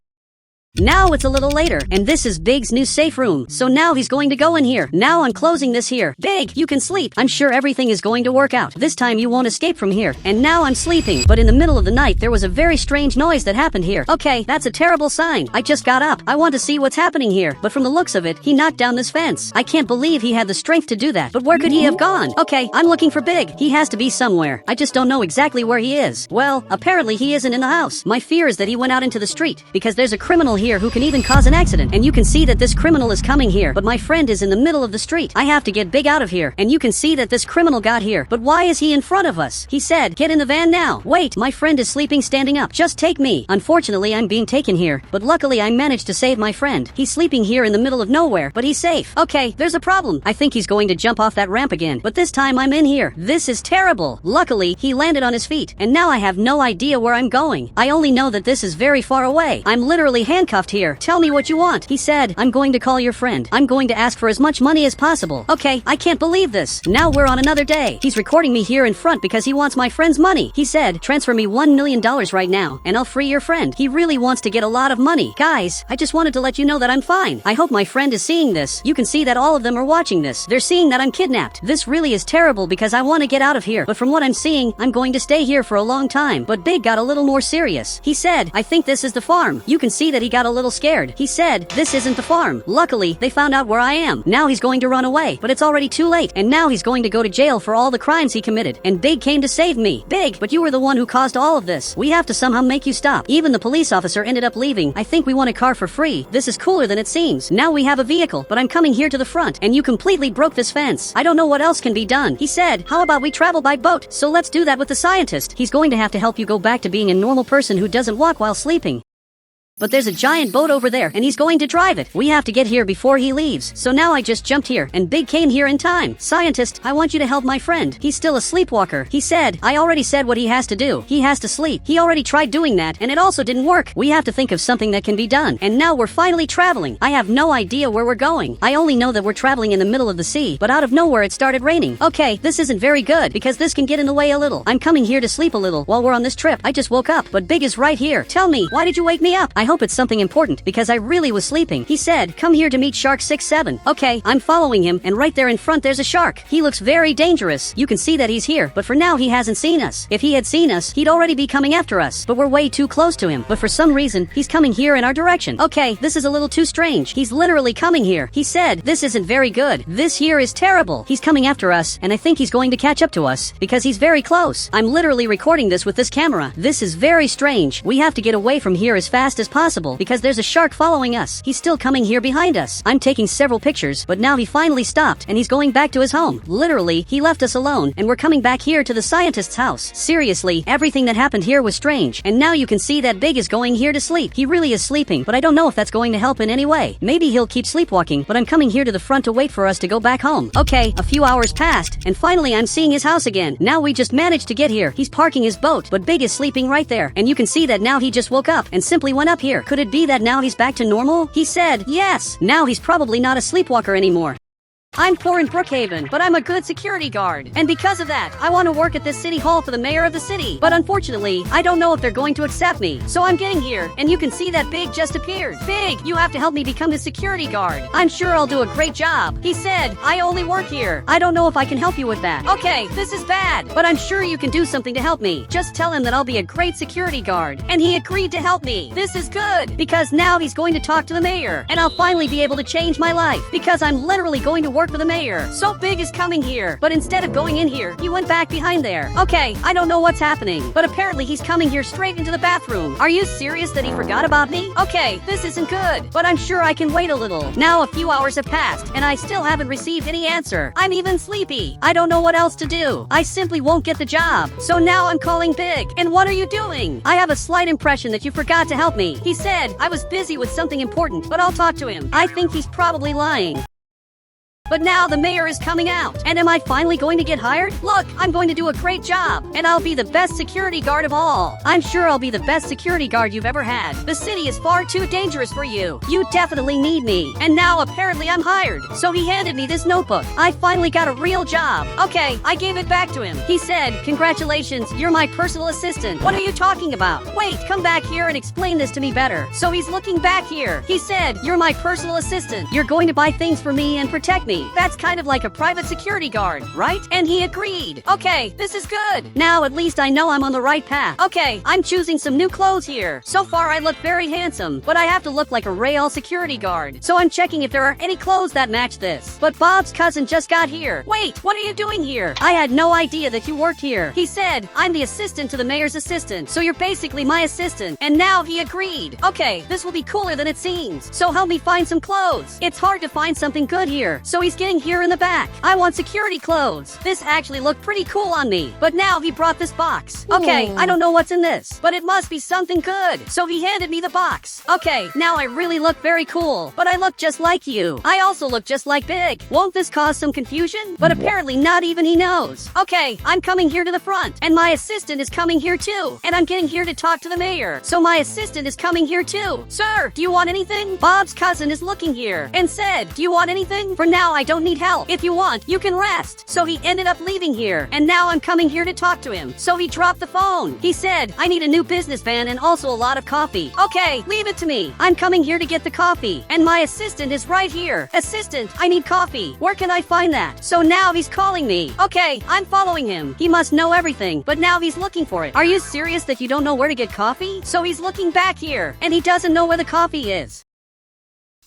Now it's a little later, and this is Big's new safe room. So now he's going to go in here. Now I'm closing this here. Big, you can sleep. I'm sure everything is going to work out. This time you won't escape from here. And now I'm sleeping. But in the middle of the night, there was a very strange noise that happened here. Okay, that's a terrible sign. I just got up. I want to see what's happening here. But from the looks of it, he knocked down this fence. I can't believe he had the strength to do that. But where could he have gone? Okay, I'm looking for Big. He has to be somewhere. I just don't know exactly where he is. Well, apparently he isn't in the house. My fear is that he went out into the street because there's a criminal here who can even cause an accident. And you can see that this criminal is coming here, but my friend is in the middle of the street. I have to get Big out of here. And you can see that this criminal got here. But why is he in front of us? He said, get in the van now. Wait, my friend is sleeping standing up. Just take me. Unfortunately, I'm being taken here. But luckily, I managed to save my friend. He's sleeping here in the middle of nowhere, but he's safe. Okay, there's a problem. I think he's going to jump off that ramp again. But this time I'm in here. This is terrible. Luckily, he landed on his feet. And now I have no idea where I'm going. I only know that this is very far away. I'm literally handcuffed here. Tell me what you want. He said, I'm going to call your friend. I'm going to ask for as much money as possible. Okay, I can't believe this. Now we're on another day. He's recording me here in front because he wants my friend's money. He said, transfer me $1 million right now, and I'll free your friend. He really wants to get a lot of money. Guys, I just wanted to let you know that I'm fine. I hope my friend is seeing this. You can see that all of them are watching this. They're seeing that I'm kidnapped. This really is terrible because I want to get out of here. But from what I'm seeing, I'm going to stay here for a long time. But Big got a little more serious. He said, I think this is the farm. You can see that he got got a little scared. He said, this isn't the farm. Luckily, they found out where I am. Now he's going to run away, but it's already too late, and now he's going to go to jail for all the crimes he committed. And Big came to save me. Big, but you were the one who caused all of this. We have to somehow make you stop. Even the police officer ended up leaving. I think we want a car for free. This is cooler than it seems. Now we have a vehicle, but I'm coming here to the front, and you completely broke this fence. I don't know what else can be done. He said, how about we travel by boat? So let's do that with the scientist. He's going to have to help you go back to being a normal person who doesn't walk while sleeping. But there's a giant boat over there, and he's going to drive it. We have to get here before he leaves. So now I just jumped here, and Big came here in time. Scientist, I want you to help my friend. He's still a sleepwalker. He said, I already said what he has to do. He has to sleep. He already tried doing that, and it also didn't work. We have to think of something that can be done. And now we're finally traveling. I have no idea where we're going. I only know that we're traveling in the middle of the sea, but out of nowhere it started raining. Okay, this isn't very good, because this can get in the way a little. I'm coming here to sleep a little while we're on this trip. I just woke up, but Big is right here. Tell me, why did you wake me up? I hope it's something important, because I really was sleeping. He said, come here to meet Shark 67. Okay, I'm following him, and right there in front there's a shark. He looks very dangerous. You can see that he's here, but for now he hasn't seen us. If he had seen us, he'd already be coming after us, but we're way too close to him. But for some reason, he's coming here in our direction. Okay, this is a little too strange. He's literally coming here. He said, this isn't very good. This here is terrible. He's coming after us, and I think he's going to catch up to us, because he's very close. I'm literally recording this with this camera. This is very strange. We have to get away from here as fast as possible, because there's a shark following us. He's still coming here behind us. I'm taking several pictures, but now he finally stopped, and he's going back to his home. Literally, he left us alone, and we're coming back here to the scientist's house. Seriously, everything that happened here was strange, and now you can see that Big is going here to sleep. He really is sleeping, but I don't know if that's going to help in any way. Maybe he'll keep sleepwalking, but I'm coming here to the front to wait for us to go back home. Okay, a few hours passed, and finally I'm seeing his house again. Now we just managed to get here. He's parking his boat, but Big is sleeping right there, and you can see that now he just woke up and simply went up here. Could it be that now he's back to normal? He said, yes. Now he's probably not a sleepwalker anymore. I'm poor in Brookhaven, but I'm a good security guard. And because of that, I want to work at this city hall for the mayor of the city. But unfortunately, I don't know if they're going to accept me. So I'm getting here, and you can see that Big just appeared. Big, you have to help me become the security guard. I'm sure I'll do a great job. He said, I only work here. I don't know if I can help you with that. Okay, this is bad, but I'm sure you can do something to help me. Just tell him that I'll be a great security guard. And he agreed to help me. This is good, because now he's going to talk to the mayor, and I'll finally be able to change my life, because I'm literally going to work for the mayor. So Big is coming here, but instead of going in here, he went back behind there. Okay, I don't know what's happening, but apparently he's coming here straight into the bathroom. Are you serious that he forgot about me? Okay, this isn't good, but I'm sure I can wait a little. Now a few hours have passed, and I still haven't received any answer. I'm even sleepy. I don't know what else to do. I simply won't get the job. So now I'm calling Big. And what are you doing? I have a slight impression that you forgot to help me. He said, I was busy with something important, but I'll talk to him. I think he's probably lying. But now the mayor is coming out, and am I finally going to get hired? Look, I'm going to do a great job, and I'll be the best security guard of all. I'm sure I'll be the best security guard you've ever had. The city is far too dangerous for you. You definitely need me. And now apparently I'm hired. So he handed me this notebook. I finally got a real job. Okay, I gave it back to him. He said, congratulations, you're my personal assistant. What are you talking about? Wait, come back here and explain this to me better. So he's looking back here. He said, you're my personal assistant. You're going to buy things for me and protect me. That's kind of like a private security guard, right? And he agreed. Okay, this is good. Now at least I know I'm on the right path. Okay, I'm choosing some new clothes here. So far I look very handsome, but I have to look like a real security guard. So I'm checking if there are any clothes that match this. But Bob's cousin just got here. Wait, what are you doing here? I had no idea that you worked here. He said, I'm the assistant to the mayor's assistant, so you're basically my assistant. And now he agreed. Okay, this will be cooler than it seems. So help me find some clothes. It's hard to find something good here. So he's getting here in the back. I want security clothes. This actually looked pretty cool on me. But now he brought this box. Okay, I don't know what's in this, but it must be something good. So he handed me the box. Okay, now I really look very cool. But I look just like you. I also look just like Big. Won't this cause some confusion? But apparently not even he knows. Okay, I'm coming here to the front. And my assistant is coming here too. And I'm getting here to talk to the mayor. So my assistant is coming here too. Sir, do you want anything? Bob's cousin is looking here and said, do you want anything? For now, now I don't need help. If you want, you can rest. So he ended up leaving here, and now I'm coming here to talk to him. So he dropped the phone. He said, I need a new business van and also a lot of coffee. Okay, leave it to me. I'm coming here to get the coffee, and my assistant is right here. Assistant, I need coffee. Where can I find that? So now he's calling me. Okay, I'm following him. He must know everything, but now he's looking for it. Are you serious that you don't know where to get coffee? So he's looking back here, and he doesn't know where the coffee is.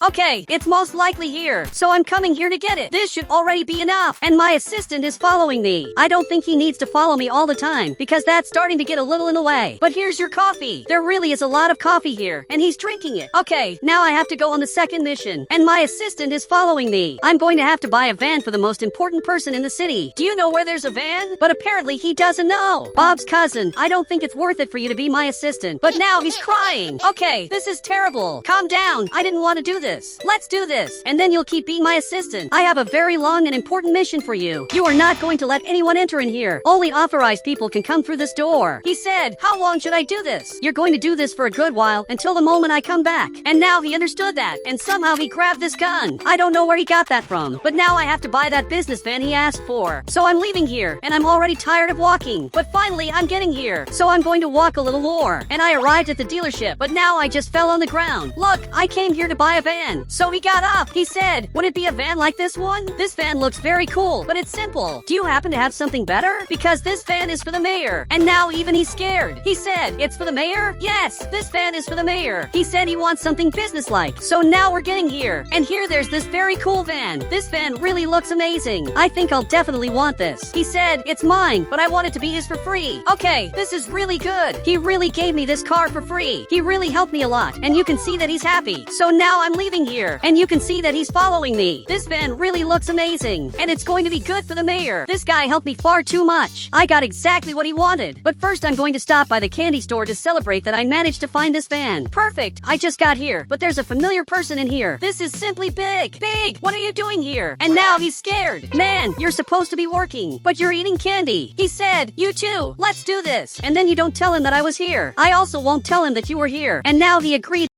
Okay, it's most likely here, so I'm coming here to get it. This should already be enough, and my assistant is following me. I don't think he needs to follow me all the time, because that's starting to get a little in the way. But here's your coffee. There really is a lot of coffee here, and he's drinking it. Okay, now I have to go on the second mission, and my assistant is following me. I'm going to have to buy a van for the most important person in the city. Do you know where there's a van? But apparently he doesn't know. Bob's cousin, I don't think it's worth it for you to be my assistant, but now he's crying. Okay, this is terrible. Calm down. I didn't want to do this. Let's do this, and then you'll keep being my assistant. I have a very long and important mission for you. You are not going to let anyone enter in here. Only authorized people can come through this door. He said, how long should I do this? You're going to do this for a good while, until the moment I come back. And now he understood that, and somehow he grabbed this gun. I don't know where he got that from, but now I have to buy that business van he asked for. So I'm leaving here, and I'm already tired of walking. But finally, I'm getting here, so I'm going to walk a little more. And I arrived at the dealership, but now I just fell on the ground. Look, I came here to buy a van. So he got up. He said, would it be a van like this one? This van looks very cool, but it's simple. Do you happen to have something better? Because this van is for the mayor. And now even he's scared. He said, it's for the mayor? Yes, this van is for the mayor. He said he wants something businesslike. So now we're getting here. And here there's this very cool van. This van really looks amazing. I think I'll definitely want this. He said, it's mine, but I want it to be his for free. Okay, this is really good. He really gave me this car for free. He really helped me a lot, and you can see that he's happy. So now I'm leaving here, and you can see that he's following me. This van really looks amazing, and it's going to be good for the mayor. This guy helped me far too much. I got exactly what he wanted. But first I'm going to stop by the candy store to celebrate that I managed to find this van. Perfect. I just got here, but there's a familiar person in here. This is simply Big. Big, what are you doing here? And now he's scared. Man, you're supposed to be working, but you're eating candy. He said, you too. Let's do this. And then you don't tell him that I was here. I also won't tell him that you were here. And now he agreed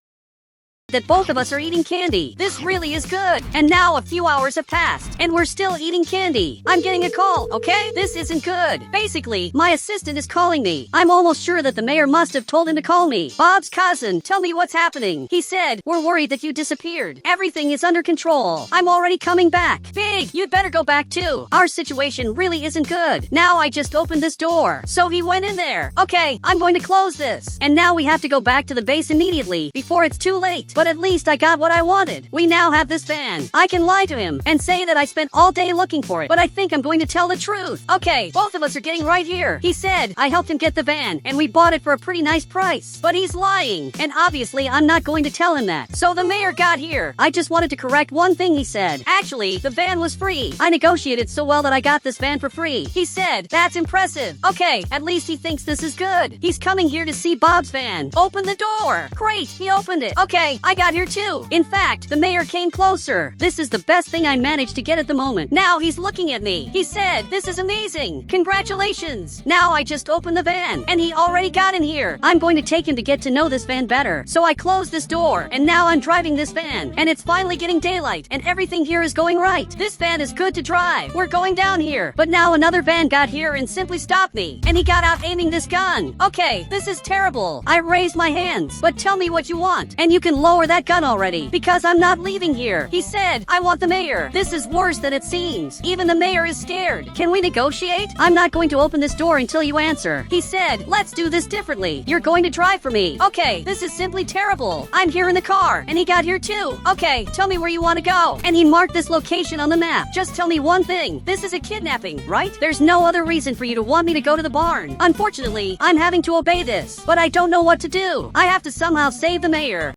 that both of us are eating candy. This really is good. And now a few hours have passed, and we're still eating candy. I'm getting a call, okay? This isn't good. Basically, my assistant is calling me. I'm almost sure that the mayor must have told him to call me. Bob's cousin, tell me what's happening. He said, we're worried that you disappeared. Everything is under control. I'm already coming back. Big, you'd better go back too. Our situation really isn't good. Now I just opened this door. So he went in there. Okay, I'm going to close this. And now we have to go back to the base immediately, before it's too late. But at least I got what I wanted. We now have this van. I can lie to him and say that I spent all day looking for it, but I think I'm going to tell the truth. Okay, both of us are getting right here. He said I helped him get the van, and we bought it for a pretty nice price. But he's lying, and obviously I'm not going to tell him that. So the mayor got here. I just wanted to correct one thing he said. Actually, the van was free. I negotiated so well that I got this van for free. He said, that's impressive. Okay, at least he thinks this is good. He's coming here to see Bob's van. Open the door. Great, he opened it. Okay, I got here too. In fact, the mayor came closer. This is the best thing I managed to get at the moment. Now he's looking at me. He said, this is amazing. Congratulations. Now I just opened the van, and he already got in here. I'm going to take him to get to know this van better. So I closed this door, and now I'm driving this van, and it's finally getting daylight, and everything here is going right. This van is good to drive. We're going down here. But now another van got here and simply stopped me, and he got out aiming this gun. Okay, this is terrible. I raised my hands, but tell me what you want, and you can lower that gun already, because I'm not leaving here. He said, I want the mayor. This is worse than it seems. Even the mayor is scared. Can we negotiate? I'm not going to open this door until you answer. He said, let's do this differently. You're going to drive for me. Okay, this is simply terrible. I'm here in the car, and he got here too. Okay, tell me where you want to go. And he marked this location on the map. Just tell me one thing. This is a kidnapping, right? There's no other reason for you to want me to go to the barn. Unfortunately, I'm having to obey this, but I don't know what to do. I have to somehow save the mayor.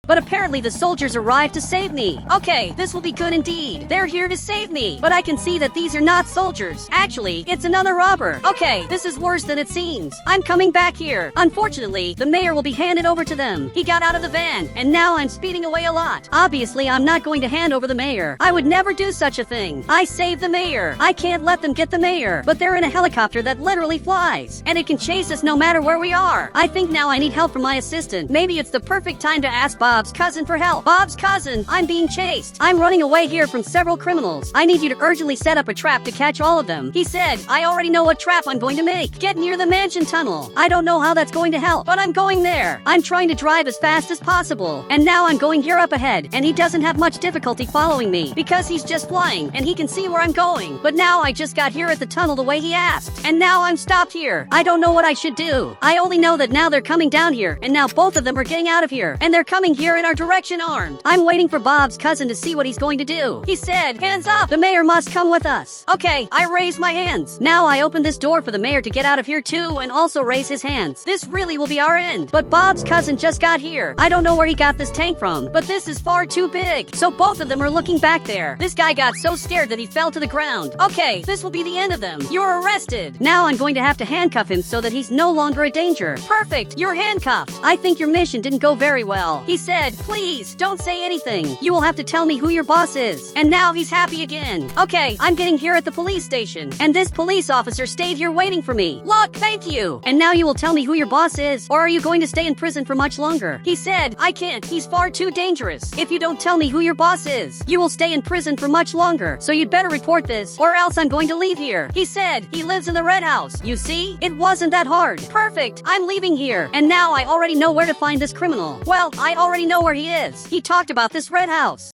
But apparently the soldiers arrived to save me. Okay, this will be good indeed. They're here to save me. But I can see that these are not soldiers. Actually, it's another robber. Okay, this is worse than it seems. I'm coming back here. Unfortunately, the mayor will be handed over to them. He got out of the van, and now I'm speeding away a lot. Obviously, I'm not going to hand over the mayor. I would never do such a thing. I saved the mayor. I can't let them get the mayor. But they're in a helicopter that literally flies, and it can chase us no matter where we are. I think now I need help from my assistant. Maybe it's the perfect time to ask Bob Bob's cousin for help. Bob's cousin, I'm being chased. I'm running away here from several criminals. I need you to urgently set up a trap to catch all of them. He said, I already know what trap I'm going to make. Get near the mansion tunnel. I don't know how that's going to help, but I'm going there. I'm trying to drive as fast as possible. And now I'm going here up ahead, and he doesn't have much difficulty following me because he's just flying and he can see where I'm going. But now I just got here at the tunnel the way he asked, and now I'm stopped here. I don't know what I should do. I only know that now they're coming down here, and now both of them are getting out of here, and they're coming here in our direction armed. I'm waiting for Bob's cousin to see what he's going to do. He said, hands up, the mayor must come with us. Okay, I raised my hands. Now I open this door for the mayor to get out of here too and also raise his hands. This really will be our end. But Bob's cousin just got here. I don't know where he got this tank from, but this is far too big. So both of them are looking back there. This guy got so scared that he fell to the ground. Okay, this will be the end of them. You're arrested. Now I'm going to have to handcuff him so that he's no longer a danger. Perfect, you're handcuffed. I think your mission didn't go very well. He said, please, don't say anything. You will have to tell me who your boss is. And now he's happy again. Okay, I'm getting here at the police station. And this police officer stayed here waiting for me. Look, thank you. And now you will tell me who your boss is, or are you going to stay in prison for much longer? He said, I can't. He's far too dangerous. If you don't tell me who your boss is, you will stay in prison for much longer. So you'd better report this, or else I'm going to leave here. He said, he lives in the red house. You see? It wasn't that hard. Perfect. I'm leaving here. And now I already know where to find this criminal. Well, I already know where he is. He talked about this red house.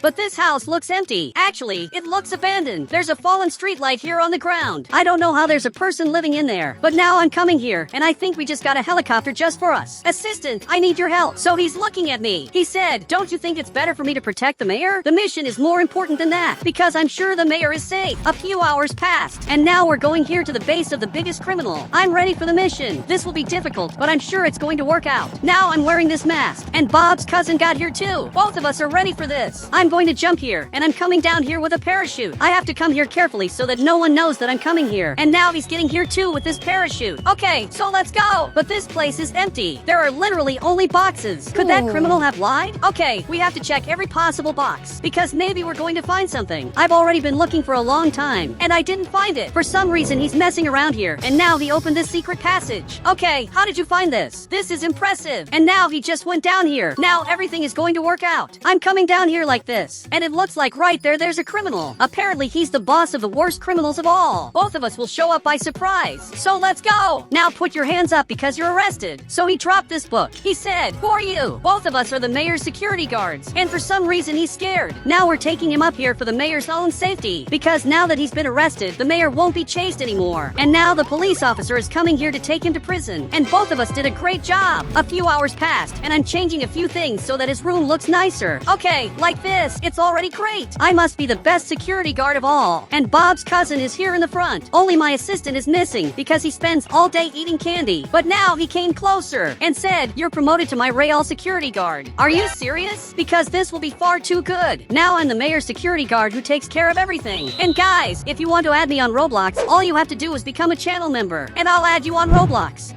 But this house looks empty. Actually, it looks abandoned. There's a fallen streetlight here on the ground. I don't know how there's a person living in there. But now I'm coming here, and I think we just got a helicopter just for us. Assistant, I need your help. So he's looking at me. He said, don't you think it's better for me to protect the mayor? The mission is more important than that, because I'm sure the mayor is safe. A few hours passed, and now we're going here to the base of the biggest criminal. I'm ready for the mission. This will be difficult, but I'm sure it's going to work out. Now I'm wearing this mask, and Bob's cousin got here too. Both of us are ready for this. I'm going to jump here, and I'm coming down here with a parachute. I have to come here carefully so that no one knows that I'm coming here. And now he's getting here too with this parachute. Okay, so let's go. But this place is empty. There are literally only boxes. Could that criminal have lied? Okay, we have to check every possible box, because maybe we're going to find something. I've already been looking for a long time, and I didn't find it. For some reason, he's messing around here, and now he opened this secret passage. Okay, how did you find this? This is impressive. And now he just went down here. Now everything is going to work out. I'm coming down here like this. And it looks like right there's a criminal. Apparently he's the boss of the worst criminals of all. Both of us will show up by surprise. So let's go. Now put your hands up because you're arrested. So he dropped this book. He said, who are you? Both of us are the mayor's security guards. And for some reason he's scared. Now we're taking him up here for the mayor's own safety. Because now that he's been arrested, the mayor won't be chased anymore. And now the police officer is coming here to take him to prison. And both of us did a great job. A few hours passed, and I'm changing a few things so that his room looks nicer. Okay, like this. It's already great. I must be the best security guard of all. And Bob's cousin is here in the front. Only my assistant is missing because he spends all day eating candy. But now he came closer and said, you're promoted to my real security guard. Are you serious? Because this will be far too good. Now I'm the mayor's security guard who takes care of everything. And guys, if you want to add me on Roblox, all you have to do is become a channel member, and I'll add you on Roblox.